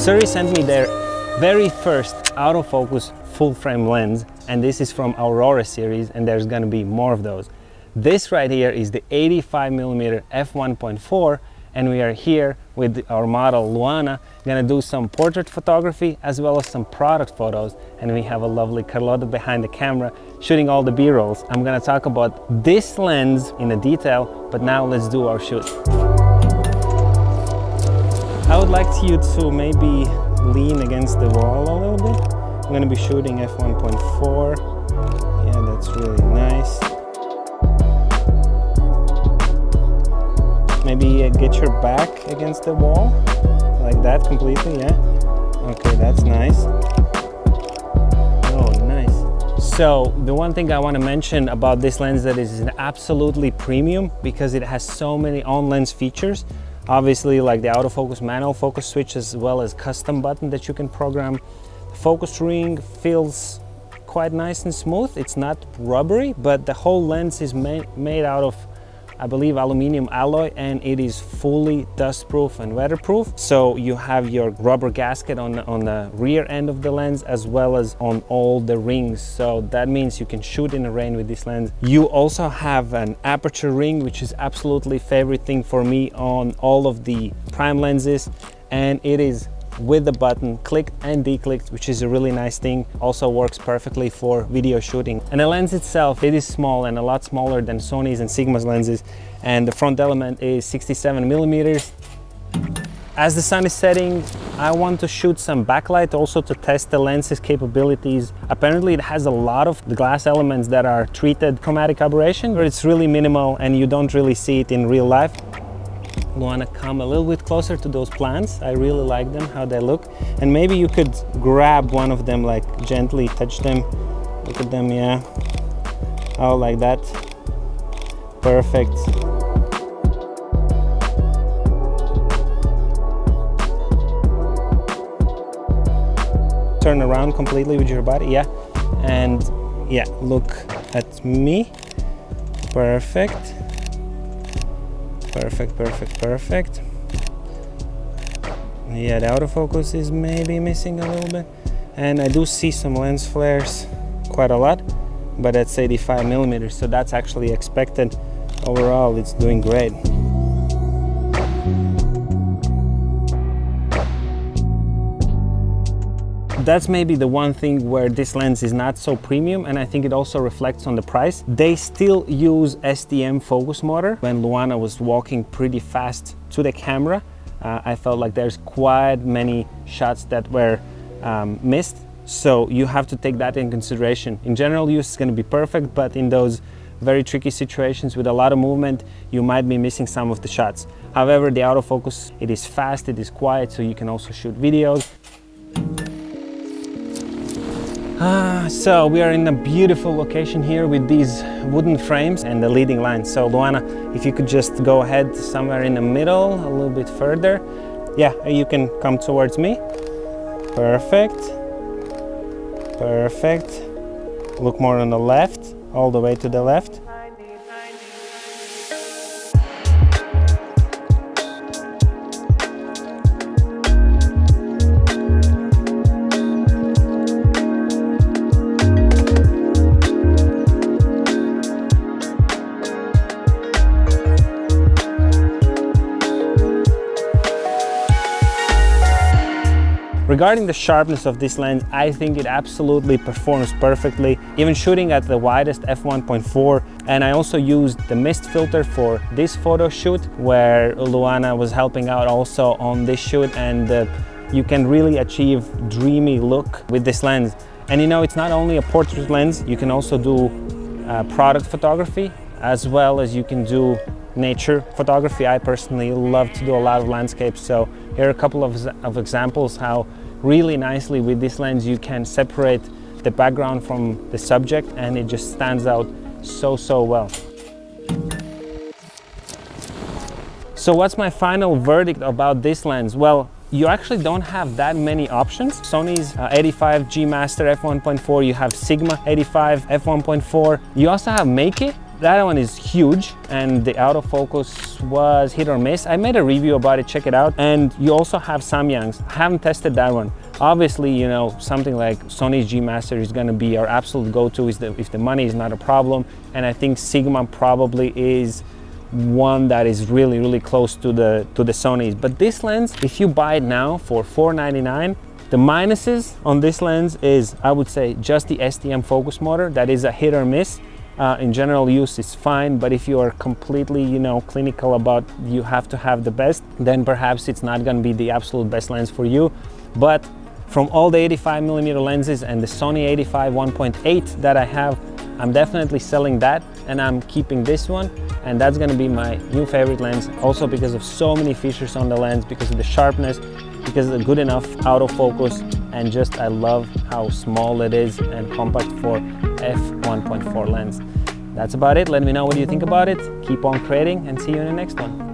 SIRUI sent me their very first autofocus full frame lens, and this is from Aurora series, and there's gonna be more of those. This right here is the 85mm f1.4, and we are here with our model Luana, gonna do some portrait photography as well as some product photos, and we have a lovely Carlotta behind the camera shooting all the B-rolls. I'm gonna talk about this lens in a detail, but now let's do our shoot. I would like you to maybe lean against the wall a little bit. I'm gonna be shooting f1.4. Yeah, that's really nice. Maybe get your back against the wall, like that completely, yeah. Okay, that's nice. Oh, nice. So the one thing I want to mention about this lens that is absolutely premium because it has so many on-lens features. Obviously, like the autofocus manual focus switch, as well as custom button that you can program. The focus ring feels quite nice and smooth. It's not rubbery, but the whole lens is made out of, I believe, aluminum alloy, and it is fully dustproof and weatherproof. So you have your rubber gasket on the rear end of the lens as well as on all the rings. So that means you can shoot in the rain with this lens. You also have an aperture ring, which is absolutely favorite thing for me on all of the prime lenses, and it is with the button clicked and declicked, which is a really nice thing. Also works perfectly for video shooting. And the lens itself, it is small and a lot smaller than Sony's and Sigma's lenses, and the front element is 67mm. As the sun is setting, I want to shoot some backlight also to test the lens's capabilities. Apparently it has a lot of the glass elements that are treated chromatic aberration, but it's really minimal and you don't really see it in real life. Want to come a little bit closer to those plants. I really like them, how they look. And maybe you could grab one of them, like gently touch them. Look at them, yeah. Oh, like that. Perfect. Turn around completely with your body, yeah. And yeah, look at me. Perfect. Perfect, perfect, perfect. Yeah, the autofocus is maybe missing a little bit. And I do see some lens flares quite a lot, but that's 85mm, so that's actually expected. Overall, it's doing great. That's maybe the one thing where this lens is not so premium, and I think it also reflects on the price. They still use STM focus motor. When Luana was walking pretty fast to the camera, I felt like there's quite many shots that were missed. So you have to take that in consideration. In general use, it's gonna be perfect, but in those very tricky situations with a lot of movement, you might be missing some of the shots. However, the autofocus, it is fast, it is quiet, so you can also shoot videos. So we are in a beautiful location here with these wooden frames and the leading line. So Luana, if you could just go ahead somewhere in the middle, a little bit further. Yeah, you can come towards me. Perfect. Perfect. Look more on the left, all the way to the left. Regarding the sharpness of this lens, I think it absolutely performs perfectly, even shooting at the widest f1.4. And I also used the mist filter for this photo shoot, where Luana was helping out also on this shoot, and you can really achieve dreamy look with this lens. And you know, it's not only a portrait lens, you can also do product photography, as well as you can do nature photography. I personally love to do a lot of landscapes, so here are a couple of examples how really nicely with this lens you can separate the background from the subject, and it just stands out so well. So what's my final verdict about this lens? Well, you actually don't have that many options. Sony's 85G Master f1.4, you have Sigma 85 f1.4, you also have Meike that one is huge, and the autofocus was hit or miss. I made a review about it, check it out. And you also have Samyang's. I haven't tested that one. Obviously, you know, something like Sony's G Master is going to be our absolute go-to if the money is not a problem. And I think Sigma probably is one that is really, really close to the Sony's. But this lens, if you buy it now for $499, the minuses on this lens is, I would say, just the STM focus motor. That is a hit or miss. In general use is fine, but if you are completely, you know, clinical about you have to have the best, then perhaps it's not going to be the absolute best lens for you. But from all the 85mm lenses and the Sony 85 1.8 that I have, I'm definitely selling that, and I'm keeping this one, and that's going to be my new favorite lens, also because of so many features on the lens, because of the sharpness, because of the good enough autofocus, and just I love how small it is and compact for F1.4 lens. That's about it. Let me know what you think about it. Keep on creating, and see you in the next one.